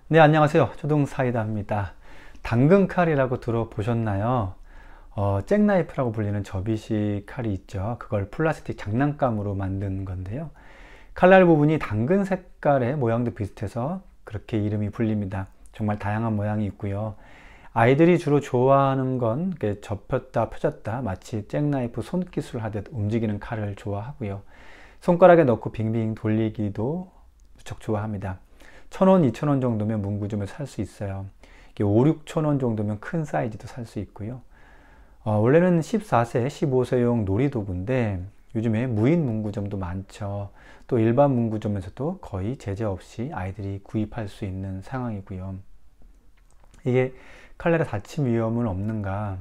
네, 안녕하세요. 초등사이다입니다. 당근칼이라고 들어보셨나요? 잭나이프라고 불리는 접이식 칼이 있죠. 그걸 플라스틱 장난감으로 만든 건데요. 칼날 부분이 당근 색깔의 모양도 비슷해서 그렇게 이름이 불립니다. 정말 다양한 모양이 있고요. 아이들이 주로 좋아하는 건 이렇게 접혔다 펴졌다 마치 잭나이프 손기술 하듯 움직이는 칼을 좋아하고요. 손가락에 넣고 빙빙 돌리기도 무척 좋아합니다. 1,000원, 2,000원 정도면 문구점에 살 수 있어요. 5, 6,000원 정도면 큰 사이즈도 살 수 있고요. 원래는 14세, 15세용 놀이도구인데 요즘에 무인 문구점도 많죠. 또 일반 문구점에서도 거의 제재 없이 아이들이 구입할 수 있는 상황이고요. 이게 칼날에 다침 위험은 없는가?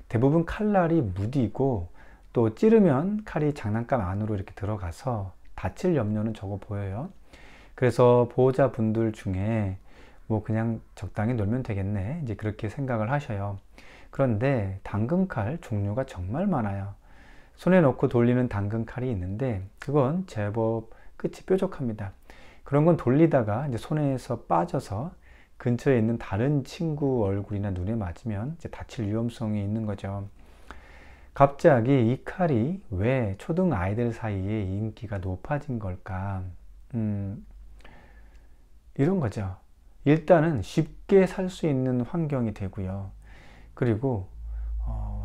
대부분 칼날이 무디고 또 찌르면 칼이 장난감 안으로 이렇게 들어가서 다칠 염려는 적어 보여요. 그래서 보호자분들 중에 뭐 그냥 적당히 놀면 되겠네 이제 그렇게 생각을 하셔요. 그런데 당근칼 종류가 정말 많아요. 손에 넣고 돌리는 당근칼이 있는데 그건 제법 끝이 뾰족합니다. 그런 건 돌리다가 이제 손에서 빠져서 근처에 있는 다른 친구 얼굴이나 눈에 맞으면 이제 다칠 위험성이 있는 거죠. 갑자기 이 칼이 왜 초등 아이들 사이에 인기가 높아진 걸까? 이런 거죠. 일단은 쉽게 살 수 있는 환경이 되고요. 그리고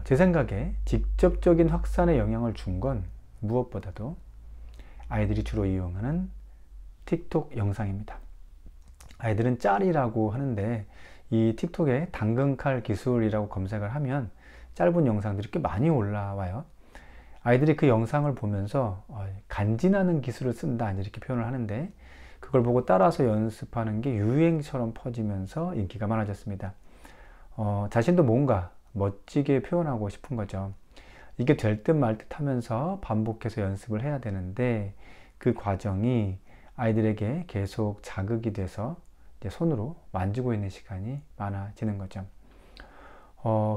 제 생각에 직접적인 확산에 영향을 준 건 무엇보다도 아이들이 주로 이용하는 틱톡 영상입니다. 아이들은 짤이라고 하는데 이 틱톡에 당근칼 기술이라고 검색을 하면 짧은 영상들이 꽤 많이 올라와요. 아이들이 그 영상을 보면서 간지나는 기술을 쓴다 이렇게 표현을 하는데 그걸 보고 따라서 연습하는 게 유행처럼 퍼지면서 인기가 많아졌습니다. 자신도 뭔가 멋지게 표현하고 싶은 거죠. 이게 될 듯 말 듯 하면서 반복해서 연습을 해야 되는데 그 과정이 아이들에게 계속 자극이 돼서 이제 손으로 만지고 있는 시간이 많아지는 거죠.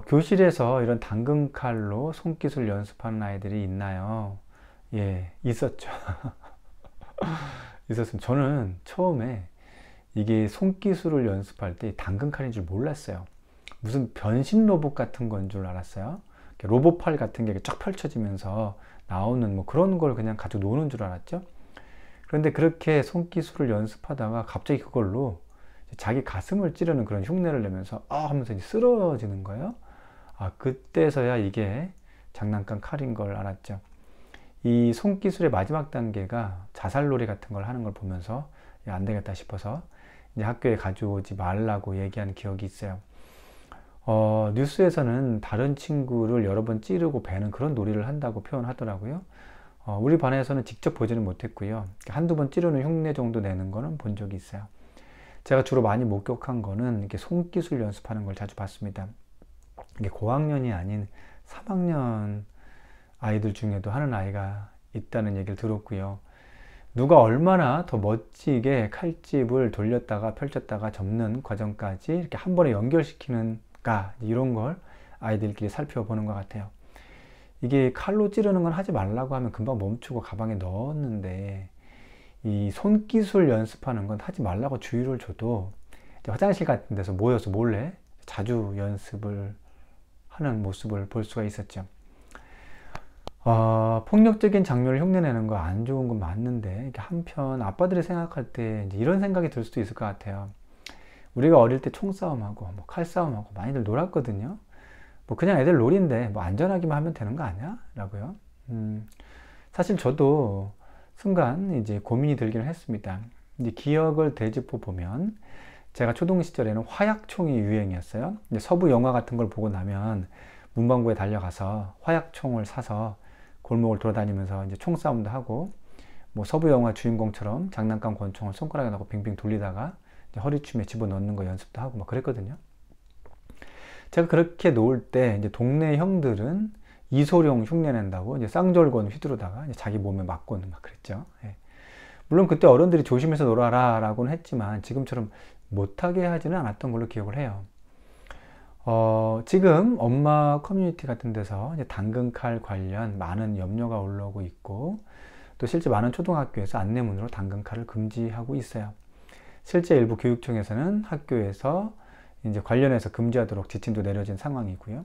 교실에서 이런 당근칼로 손기술 연습하는 아이들이 있나요? 예, 있었죠. 있었습니다. 저는 처음에 이게 손기술을 연습할 때 당근칼인 줄 몰랐어요. 무슨 변신 로봇 같은 건 줄 알았어요. 로봇팔 같은 게 쫙 펼쳐지면서 나오는 뭐 그런 걸 그냥 가지고 노는 줄 알았죠. 그런데 그렇게 손기술을 연습하다가 갑자기 그걸로 자기 가슴을 찌르는 그런 흉내를 내면서 하면서 이제 쓰러지는 거예요. 그때서야 이게 장난감 칼인 걸 알았죠. 이 손기술의 마지막 단계가 자살놀이 같은 걸 하는 걸 보면서 안 되겠다 싶어서 이제 학교에 가져오지 말라고 얘기한 기억이 있어요. 뉴스에서는 다른 친구를 여러 번 찌르고 베는 그런 놀이를 한다고 표현하더라고요. 우리 반에서는 직접 보지는 못했고요. 한두 번 찌르는 흉내 정도 내는 거는 본 적이 있어요. 제가 주로 많이 목격한 거는 이렇게 손기술 연습하는 걸 자주 봤습니다. 이게 고학년이 아닌 3학년 아이들 중에도 하는 아이가 있다는 얘기를 들었고요. 누가 얼마나 더 멋지게 칼집을 돌렸다가 펼쳤다가 접는 과정까지 이렇게 한 번에 연결시키는가 이런 걸 아이들끼리 살펴보는 것 같아요. 이게 칼로 찌르는 건 하지 말라고 하면 금방 멈추고 가방에 넣었는데 이 손기술 연습하는 건 하지 말라고 주의를 줘도 화장실 같은 데서 모여서 몰래 자주 연습을 하는 모습을 볼 수가 있었죠. 폭력적인 장면을 흉내내는 거 안 좋은 건 맞는데 한편 아빠들이 생각할 때 이런 생각이 들 수도 있을 것 같아요. 우리가 어릴 때 총싸움하고 뭐 칼싸움하고 많이들 놀았거든요. 뭐 그냥 애들 놀인데 뭐 안전하기만 하면 되는 거 아니야? 라고요. 사실 저도 순간 이제 고민이 들기는 했습니다. 이제 기억을 되짚어 보면 제가 초등 시절에는 화약총이 유행이었어요. 이제 서부 영화 같은 걸 보고 나면 문방구에 달려가서 화약총을 사서 골목을 돌아다니면서 이제 총싸움도 하고 뭐 서부 영화 주인공처럼 장난감 권총을 손가락에 넣고 빙빙 돌리다가 허리춤에 집어넣는 거 연습도 하고 막 그랬거든요. 제가 그렇게 놓을 때 이제 동네 형들은 이소룡 흉내낸다고 이제 쌍절곤 휘두르다가 이제 자기 몸에 맞고는 막 그랬죠. 예. 물론 그때 어른들이 조심해서 놀아라 라고는 했지만 지금처럼 못하게 하지는 않았던 걸로 기억을 해요. 지금 엄마 커뮤니티 같은 데서 이제 당근칼 관련 많은 염려가 올라오고 있고 또 실제 많은 초등학교에서 안내문으로 당근칼을 금지하고 있어요. 실제 일부 교육청에서는 학교에서 이제 관련해서 금지하도록 지침도 내려진 상황이고요.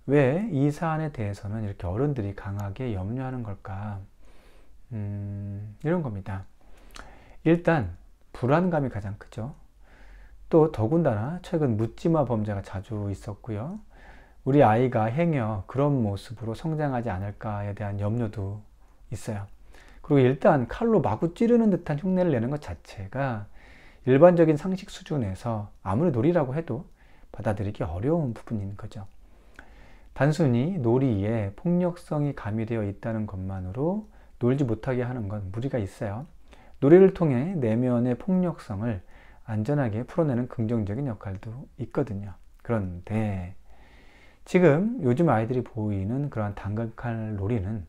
왜 이 사안에 대해서는 이렇게 어른들이 강하게 염려하는 걸까? 이런 겁니다. 일단 불안감이 가장 크죠. 또 더군다나 최근 묻지마 범죄가 자주 있었고요. 우리 아이가 행여 그런 모습으로 성장하지 않을까에 대한 염려도 있어요. 그리고 일단 칼로 마구 찌르는 듯한 흉내를 내는 것 자체가 일반적인 상식 수준에서 아무리 놀이라고 해도 받아들이기 어려운 부분인 거죠. 단순히 놀이에 폭력성이 가미되어 있다는 것만으로 놀지 못하게 하는 건 무리가 있어요. 놀이를 통해 내면의 폭력성을 안전하게 풀어내는 긍정적인 역할도 있거든요. 그런데 지금 요즘 아이들이 보이는 그러한 당근칼 놀이는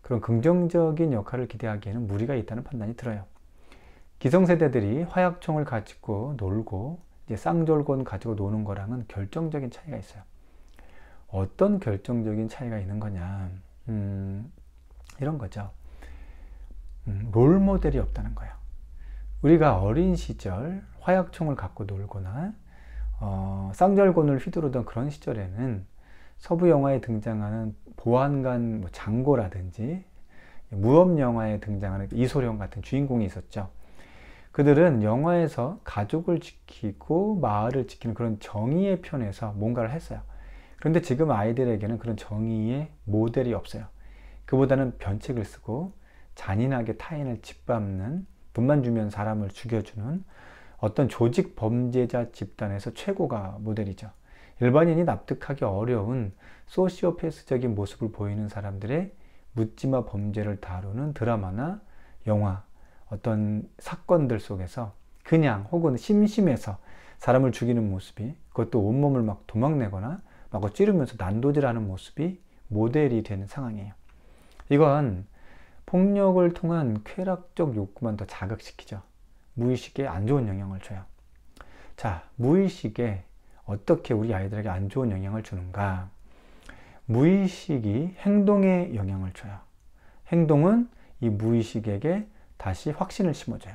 그런 긍정적인 역할을 기대하기에는 무리가 있다는 판단이 들어요. 기성세대들이 화약총을 가지고 놀고 이제 쌍절곤 가지고 노는 거랑은 결정적인 차이가 있어요. 어떤 결정적인 차이가 있는 거냐, 이런 거죠. 롤 모델이 없다는 거예요. 우리가 어린 시절 화약총을 갖고 놀거나 쌍절곤을 휘두르던 그런 시절에는 서부 영화에 등장하는 보안관 장고라든지 무협 영화에 등장하는 이소룡 같은 주인공이 있었죠. 그들은 영화에서 가족을 지키고 마을을 지키는 그런 정의의 편에서 뭔가를 했어요. 그런데 지금 아이들에게는 그런 정의의 모델이 없어요. 그보다는 변책을 쓰고 잔인하게 타인을 짓밟는, 돈만 주면 사람을 죽여주는 어떤 조직 범죄자 집단에서 최고가 모델이죠. 일반인이 납득하기 어려운 소시오패스적인 모습을 보이는 사람들의 묻지마 범죄를 다루는 드라마나 영화, 어떤 사건들 속에서 그냥 혹은 심심해서 사람을 죽이는 모습이, 그것도 온몸을 막 도망내거나 막 찌르면서 난도질하는 모습이 모델이 되는 상황이에요. 이건 폭력을 통한 쾌락적 욕구만 더 자극시키죠. 무의식에 안 좋은 영향을 줘요. 자, 무의식에 어떻게 우리 아이들에게 안 좋은 영향을 주는가? 무의식이 행동에 영향을 줘요. 행동은 이 무의식에게 다시 확신을 심어줘요.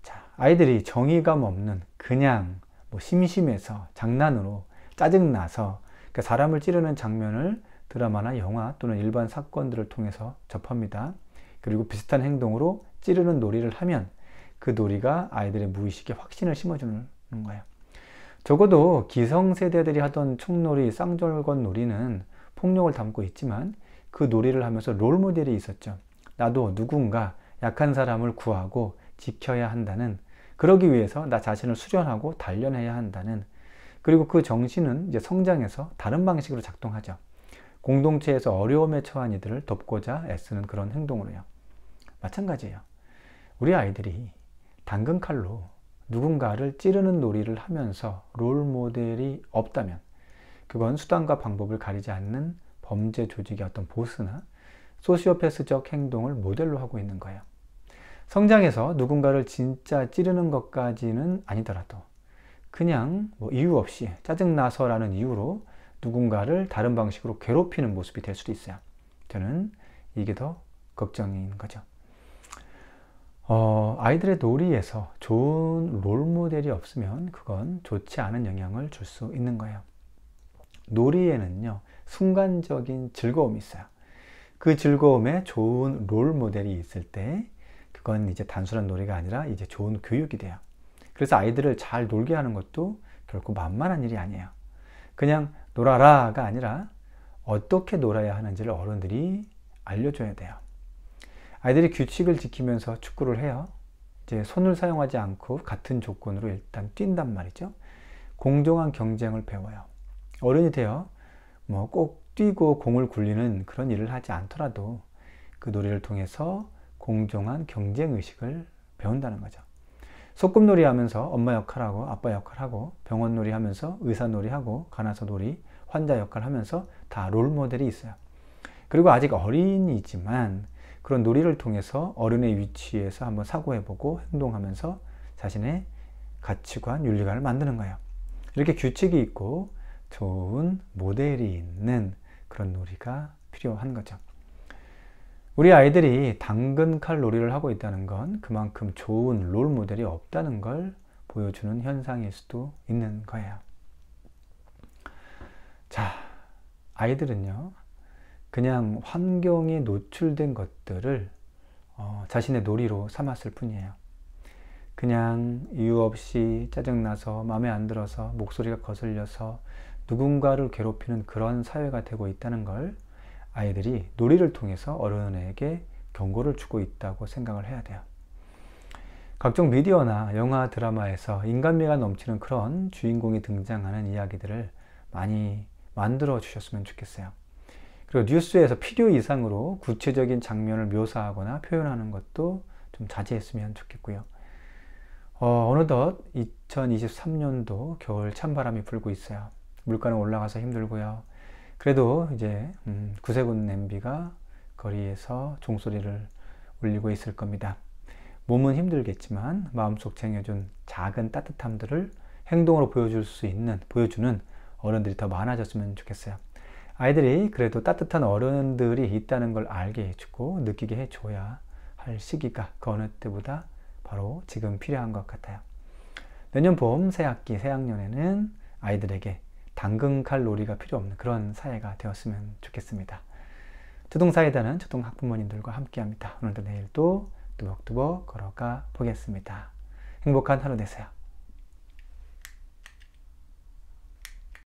자, 아이들이 정의감 없는 그냥 심심해서 장난으로 짜증나서 그러니까 사람을 찌르는 장면을 드라마나 영화 또는 일반 사건들을 통해서 접합니다. 그리고 비슷한 행동으로 찌르는 놀이를 하면 그 놀이가 아이들의 무의식에 확신을 심어주는 거예요. 적어도 기성세대들이 하던 총놀이, 쌍절곤 놀이는 폭력을 담고 있지만 그 놀이를 하면서 롤모델이 있었죠. 나도 누군가 약한 사람을 구하고 지켜야 한다는, 그러기 위해서 나 자신을 수련하고 단련해야 한다는, 그리고 그 정신은 이제 성장해서 다른 방식으로 작동하죠. 공동체에서 어려움에 처한 이들을 돕고자 애쓰는 그런 행동으로요. 마찬가지예요. 우리 아이들이 당근칼로 누군가를 찌르는 놀이를 하면서 롤 모델이 없다면 그건 수단과 방법을 가리지 않는 범죄 조직의 어떤 보스나 소시오패스적 행동을 모델로 하고 있는 거예요. 성장해서 누군가를 진짜 찌르는 것까지는 아니더라도 그냥 이유 없이 짜증나서라는 이유로 누군가를 다른 방식으로 괴롭히는 모습이 될 수도 있어요. 저는 이게 더 걱정인 거죠. 아이들의 놀이에서 좋은 롤모델이 없으면 그건 좋지 않은 영향을 줄 수 있는 거예요. 놀이에는요, 순간적인 즐거움이 있어요. 그 즐거움에 좋은 롤모델이 있을 때 그건 이제 단순한 놀이가 아니라 이제 좋은 교육이 돼요. 그래서 아이들을 잘 놀게 하는 것도 결코 만만한 일이 아니에요. 그냥 놀아라가 아니라 어떻게 놀아야 하는지를 어른들이 알려줘야 돼요. 아이들이 규칙을 지키면서 축구를 해요. 이제 손을 사용하지 않고 같은 조건으로 일단 뛴단 말이죠. 공정한 경쟁을 배워요. 어른이 되어 꼭 뛰고 공을 굴리는 그런 일을 하지 않더라도 그 놀이를 통해서 공정한 경쟁 의식을 배운다는 거죠. 소꿉놀이 하면서 엄마 역할하고 아빠 역할하고, 병원놀이 하면서 의사놀이 하고, 간호사놀이, 환자 역할 하면서 다 롤모델이 있어요. 그리고 아직 어린이지만 그런 놀이를 통해서 어른의 위치에서 한번 사고해보고 행동하면서 자신의 가치관, 윤리관을 만드는 거예요. 이렇게 규칙이 있고 좋은 모델이 있는 그런 놀이가 필요한 거죠. 우리 아이들이 당근칼 놀이를 하고 있다는 건 그만큼 좋은 롤 모델이 없다는 걸 보여주는 현상일 수도 있는 거예요. 자, 아이들은요, 그냥 환경에 노출된 것들을 자신의 놀이로 삼았을 뿐이에요. 그냥 이유 없이 짜증나서 마음에 안 들어서 목소리가 거슬려서 누군가를 괴롭히는 그런 사회가 되고 있다는 걸 아이들이 놀이를 통해서 어른에게 경고를 주고 있다고 생각을 해야 돼요. 각종 미디어나 영화, 드라마에서 인간미가 넘치는 그런 주인공이 등장하는 이야기들을 많이 만들어 주셨으면 좋겠어요. 그리고 뉴스에서 필요 이상으로 구체적인 장면을 묘사하거나 표현하는 것도 좀 자제했으면 좋겠고요. 어느덧 2023년도 겨울 찬바람이 불고 있어요. 물가는 올라가서 힘들고요. 그래도 이제 구세군 냄비가 거리에서 종소리를 울리고 있을 겁니다. 몸은 힘들겠지만 마음속 쟁여준 작은 따뜻함들을 행동으로 보여주는 어른들이 더 많아졌으면 좋겠어요. 아이들이 그래도 따뜻한 어른들이 있다는 걸 알게 해주고 느끼게 해줘야 할 시기가 그 어느 때보다 바로 지금 필요한 것 같아요. 내년 봄 새학기 새학년에는 아이들에게 당근칼 놀이가 필요 없는 그런 사회가 되었으면 좋겠습니다. 초등사이다는 초등학부모님들과 함께합니다. 오늘도 내일도 뚜벅뚜벅 걸어가 보겠습니다. 행복한 하루 되세요.